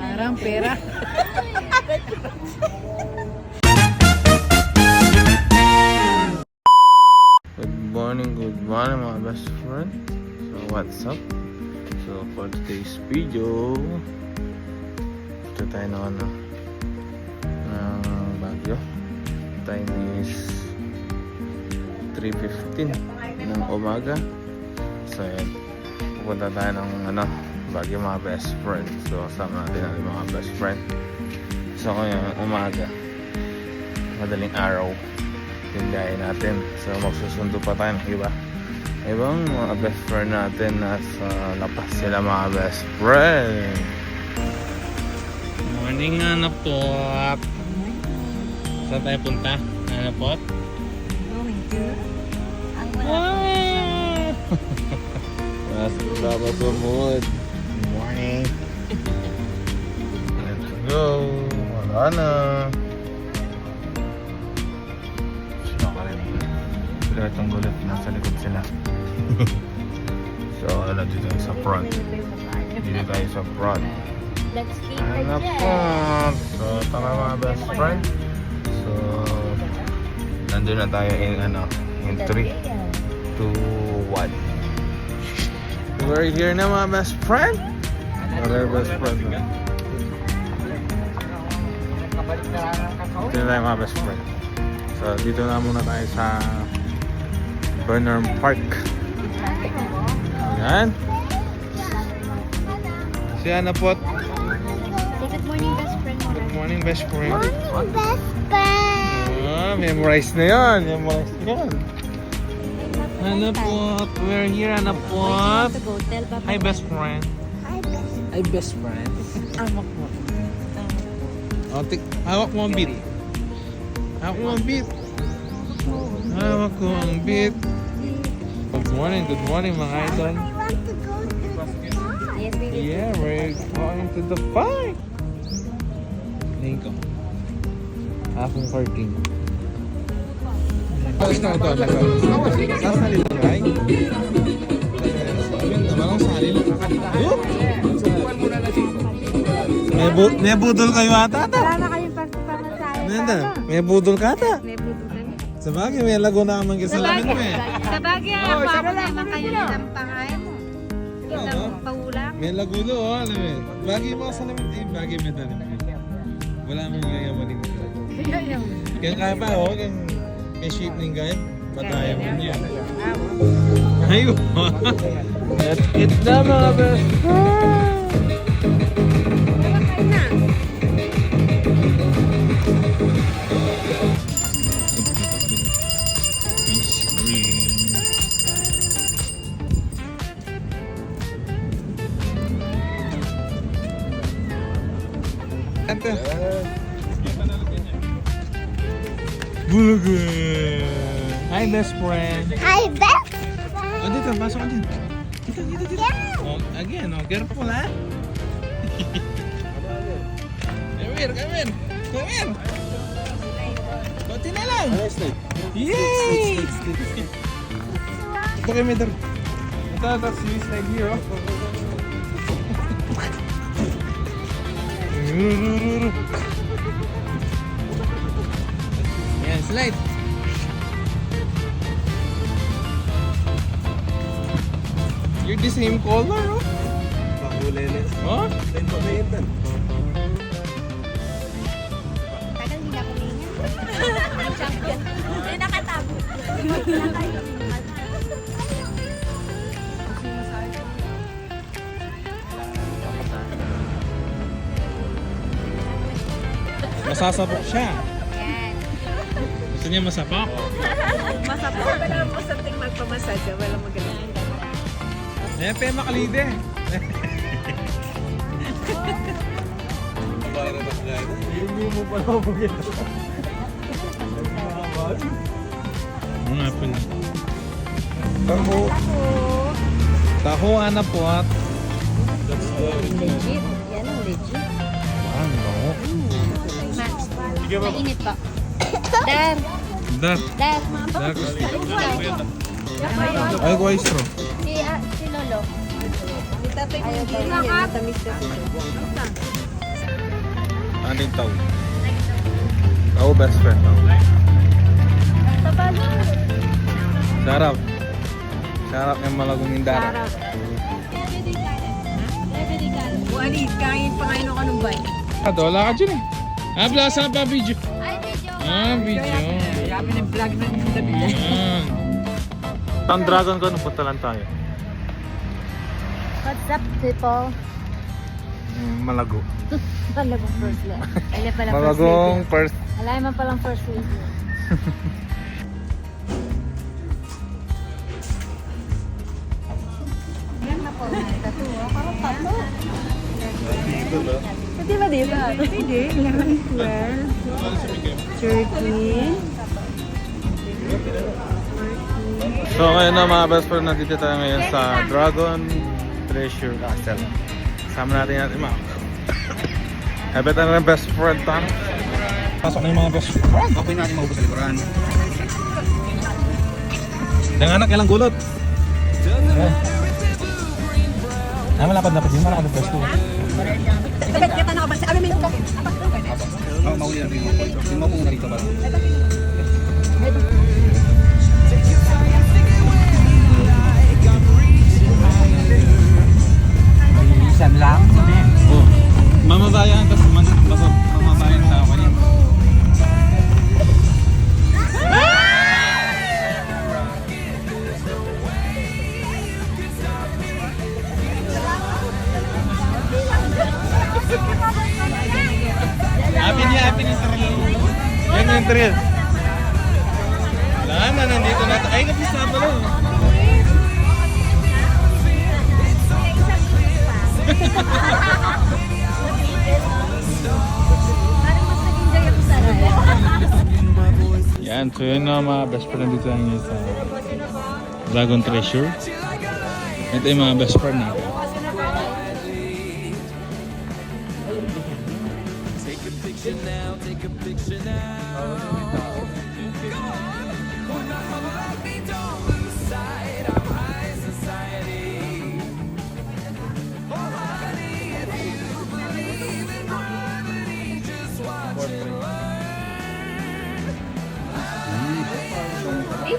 Parang pera. Good morning mga best friend. So what's up? So for today's video, ito tayo na ng Baguio. Time is 3:15 ng umaga. So yan, pupunta tayo ng Baguio mga best friend. So kasama natin ang mga best friend. So ngayon umaga, madaling araw, tindahin natin. So magsusundo pa tayo ng ibang mga best friend natin. Nasa lapas sila mga best friend. Morning Anapot. Saan tayo punta? Anapot? Going to? Ang Nasa sumod. Good morning. Let's go. Wala na. Sila itong gulit. Nasa likod sila. So, dito tayo sa front. Dito tayo sa front. Let's keep Ano po? So, tama mga best friend. So, nandun na tayo in 3, 2, 1. We're here na mga best friend. We're best friend. Dito na tayo mga best friend. So, dito na muna tayo sa Burnham Park. Yan. Si Anapot. Good morning, best friend. Good morning, best friend. Morning, best friend. Memorize na yan. Memorize na yan. Anapot. We're here, Anapot. Hi, best friend. Hi, best friend. Amak mo. Hawak mo ang beat. Hawak mo ang beat. Hawak ko ang beat. Good morning mga idol. Yes, baby. Yeah, we're going to the park. Tingin ko. Akong parking. Tapos na ito. Sasali lang ay. Naman sali lang. May budol kayo ata. Wala na kayong pagpamasahe. Nanda, may budol ka ata. May buto kami. Sa bagay, may lago na kamang kisalamin mo eh. Sa bagay, ako naman kayo ng pangalan mo. Isang Oo. paulam. May lagulo, alam eh. Bagay mo sa salamin, bagay may dalim. Wala mong yayamanin ko. Kaya kaya pa, kaya shape ng guide, bataya mo niya. Ayun. That's it na mga best friend. Bulugan. Hi, best friend. Hi, best Oh, dito, pasok ka dito. Dito. Oh, again, careful ha. Come here. Konti na lang. Yay! Ito kayo, Medar. Ito, si slide here, oh. Yan, slide. You're the same color, oh. Pakuleles. Oh? Lain pa na yun dan. Tagal hindi na kumingan. Champion. Ay, nakatabo. Masasapok siya. Yan. Gusto niya masapok? Masapos. Wala mo sa ting magpamasadya. Wala magaling. Ayan pa yung makalide. Para na sila. Hindi mo pala mabugin. Ano nga pala? Taho. Taho, Anapot. Legit. Yan ang legit. Ano? Mainit pa. Dar. Dar. Dar. Ay, guaystro. Si Lolo. Si tatay ko hindi. Matamis kasi. Ano yung tao? Tao, best friend. Tao. Sarap. Sarap yung malagong indara. Wali, kain pa kayo ng kanumbay. Wala ka dyan eh. Saan pa video? Ay, medyo. Video. Kami ng vlog na yung David. Ang dragon ko, punta lang tayo. What's up, people? Malago. Malagong first lady. Alam pala Malagong first. Alam mo palang first lady. Yan na po. Tattoo. Parang tatlo. Dito na. Pwede ba dito? Pwede. 11, 12, 13. So ngayon na mga best friend, nandito tayo ngayon sa Dragon Treasure Castle. Kasama natin natin mga habit na rin best friend tayo. Pasok na yung mga best friend. Okay natin maubos sa likuran. Yung anak, ilang gulot? Malapad yun, malapad na best friend. Kita na ka ba? Sabi mo yung Oo, mauli natin yung mga Yung mga kung narito ba? Isang lang? Oh. Mamabayan kasi mamabayan tao kanina. Happy ni Sarili. Yan yung trail. Wala na, nandito na. Ay, kapisa pala. Parang mas nag-enjoy ako sa Yan, so yun na mga best friend dito lang yun sa Dragon Treasure. Ito yung mga best friend natin.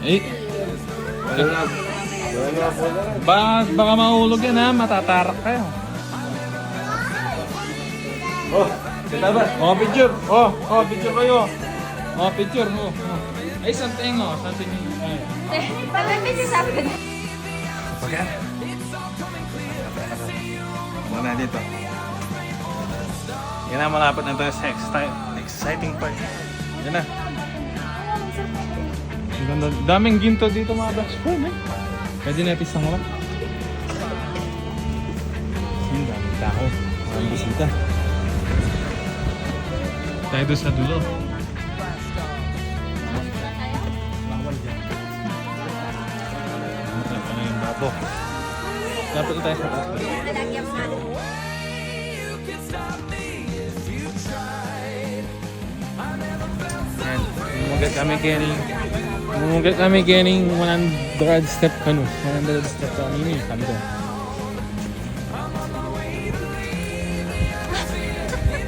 Eh, baka mahulog yan ha, matatarak kayo. Oh, kita ba? Oh, picture. Oh, picture kayo. Oh, picture mo. Ay, santing oh, santing yun. Parang may sasabi ko na. Pagyan. Muna dito. Yan na, malapit na tayo sa exciting part. Yan na. Ang ganda. Daming ginto dito mga best friend eh. Pwede natin isang lang. Ang daming tao. Ang bisita. Tayo doon sa dulo. Bawal dyan. Ano yung babo? Dapat tayo sa taas. Yan. Mumugat kami kining 100 step ano. 100 step ini kami doon.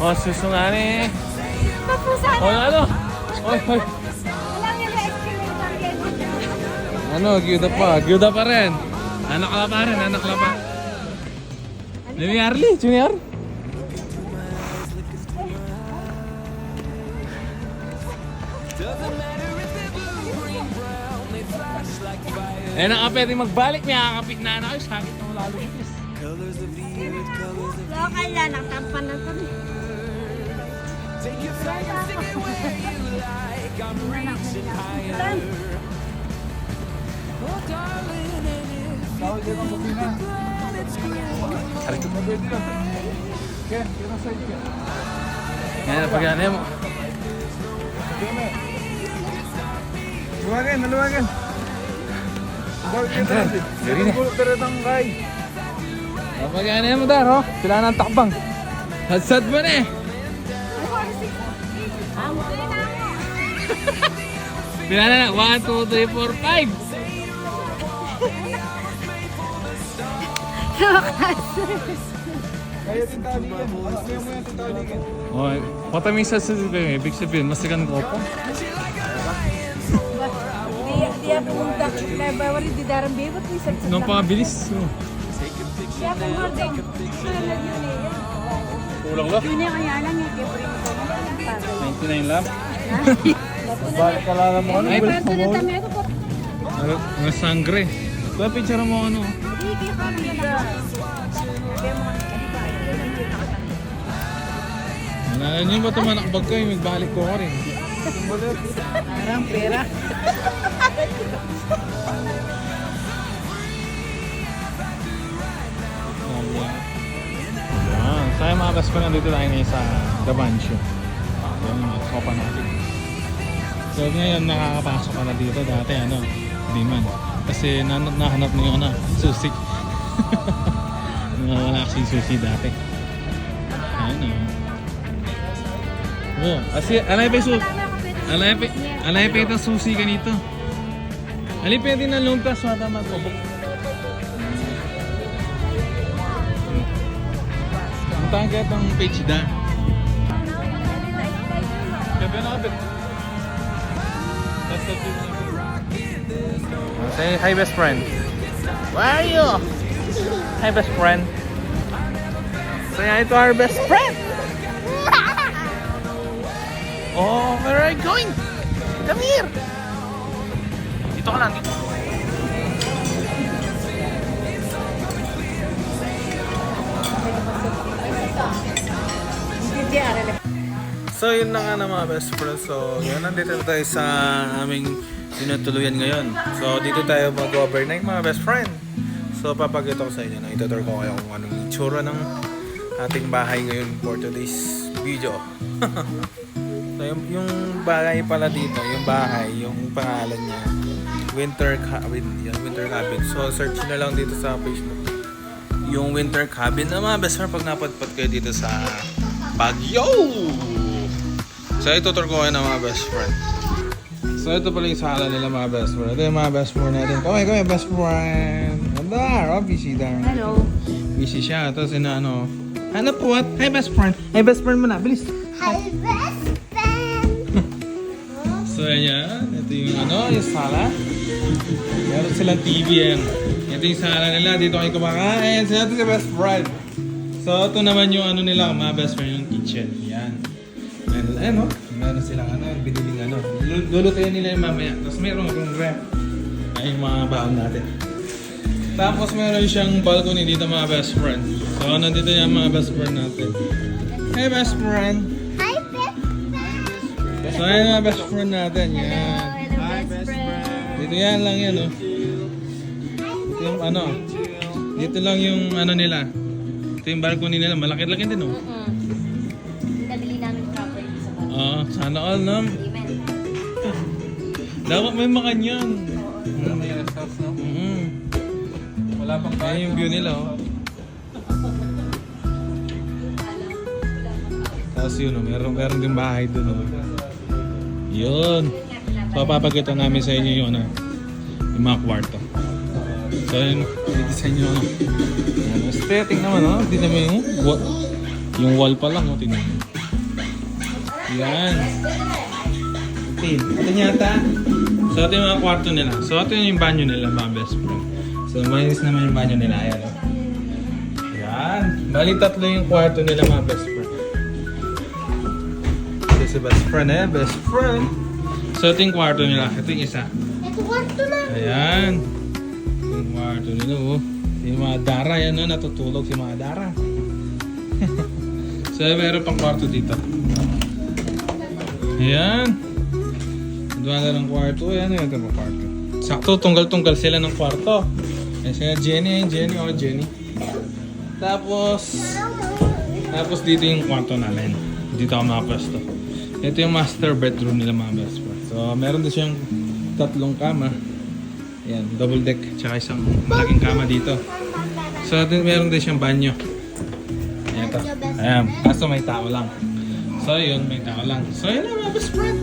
Oh, susungani. Papusan! Oh, ano? Oy. Walang yung escalator. Ano, gyuda pa rin. Anak la pa rin, anak la pa. Demi Arli, Junior. Eh, na pwede magbalik, may kakapit na anak. Sakit na lalo siya. Lokal yan, natampan na ito. Yan, pagyan mo. Luwagan. Diri na. Pagyan mo dar, oh. Sila ng takbang. Hadsad mo na eh. Bilala na, 1, 2, 3, 4, 5. Kaya titaligan. Kaya mo yung titaligan. Okay. Patamisa sa sabihin, ibig sabihin, masikan ko po. Dia pumunta na bawal di darang bebot ni sa Nung pabilis. Siya kung hardeng. Kulang lang. Yun yung kaya lang yung kaya mo 99 lang. Balik ka lang mo ano? Ay, paano na tami ako po? Mga sangre. Kaya picture mo ano? Hindi, kaya kami na lang. Kaya mo Ano yun ba ito manakbag kayo? Magbalik ko ka rin. parang pera. Yan. Sa mga best friend, nandito tayo ngayon sa Gabancio. Yan yung sopa natin. So ngayon nakakapasok ka na dito. Dati ano, hindi man. Kasi nahanap mo yung ano, susi. Wala kasi susi dati. Ano. Oh, kasi alay pa yung alay pa itong susi ganito. Alay pwede na lumpas wata magkobok. Puntahan kaya itong page da. Kaya na kapit. Say hi, best friend. Where are you? Hi, best friend. Say hi to our best friend. Oh, where are you going? Come here. Dito ka lang. Dito. So yun na nga na mga best friends. So yun, nandito na tayo sa aming tinutuluyan ngayon. So dito tayo mag-overnight mga best friend. So papakita ko sa inyo, itutur ko kayo kung anong itsura ng ating bahay ngayon for today's video. So yung bahay pala dito, yung bahay, yung pangalan niya, Winter Cabin. Yung Winter Cabin. So search na lang dito sa Facebook yung Winter Cabin na mga best friend pag napadpad kayo dito sa Baguio. So itutur ko kayo ng mga best friend. So ito pala yung sala nila mga best friend. Ito yung mga best friend natin. Kami best friend. Ganda, busy there. Hello. Busy siya. Tapos ina ano. Ano po what? Hi best friend. Hi best friend mo na. Bilis. Hi, best friend! So yan, ito yung ano, yung sala. Meron silang TV yan. Ito yung sala nila, dito kayo kumakain. So ito yung best friend. So ito naman yung ano nila, mga best friend, yung kitchen. Yan. Meron, ano, meron silang ano, biniling ano. Lulutuin nila yung mamaya. Tapos meron yung rep. Ay yung mga baon natin. Tapos meron siyang balcony dito mga best friend. So nandito yung mga best friend natin. Hey best friend! Hi, best friend! So ayan mga best friend natin. Yan. Hi, best friend. Dito yan lang yan oh. Ito yung ano. Dito lang yung ano nila. Ito yung balcony nila. Malaki-laki din oh. Dadali namin property sa bahay. Oo, sana all no. Amen. Dapat may makanyan. Wala pang Ayan yung view nila oh. Tapos yun oh, meron din bahay dun oh. Yun. So papakita namin sa inyo yung ano, yung mga kwarto. So yun, dito sa inyo ano. Yan, aesthetic naman oh. Tingnan mo yung wall pa lang oh, tingnan mo. Yan. Ito yata. So ito yung mga kwarto nila. So ito yung banyo nila mga best friend. So malinis naman yung banyo nila. Ayan oh. Yan. Bali tatlo yung kwarto nila mga best friend. Ito si best friend eh. Best friend. So ito yung kwarto nila. Ito yung isa. Ito kwarto na. Ayan. Ito yung kwarto nila oh. Yung mga Dara yan oh. Natutulog si mga Dara. So meron pang kwarto dito. Ayan. Doon na ng kwarto. Ayan yung ito pang kwarto. Sakto tunggal-tunggal sila ng kwarto. Ayan sila Jenny. Jenny oh Jenny. Tapos dito yung kwarto namin. Dito ako makapwesto. Ito yung master bedroom nila mga best friend. So meron din siyang tatlong kama. Ayan, double deck. Tsaka isang malaking kama dito. So meron din siyang banyo. Ayan to. Ayan, kaso may tao lang. So yun, may tao lang. So yun na mga best friend.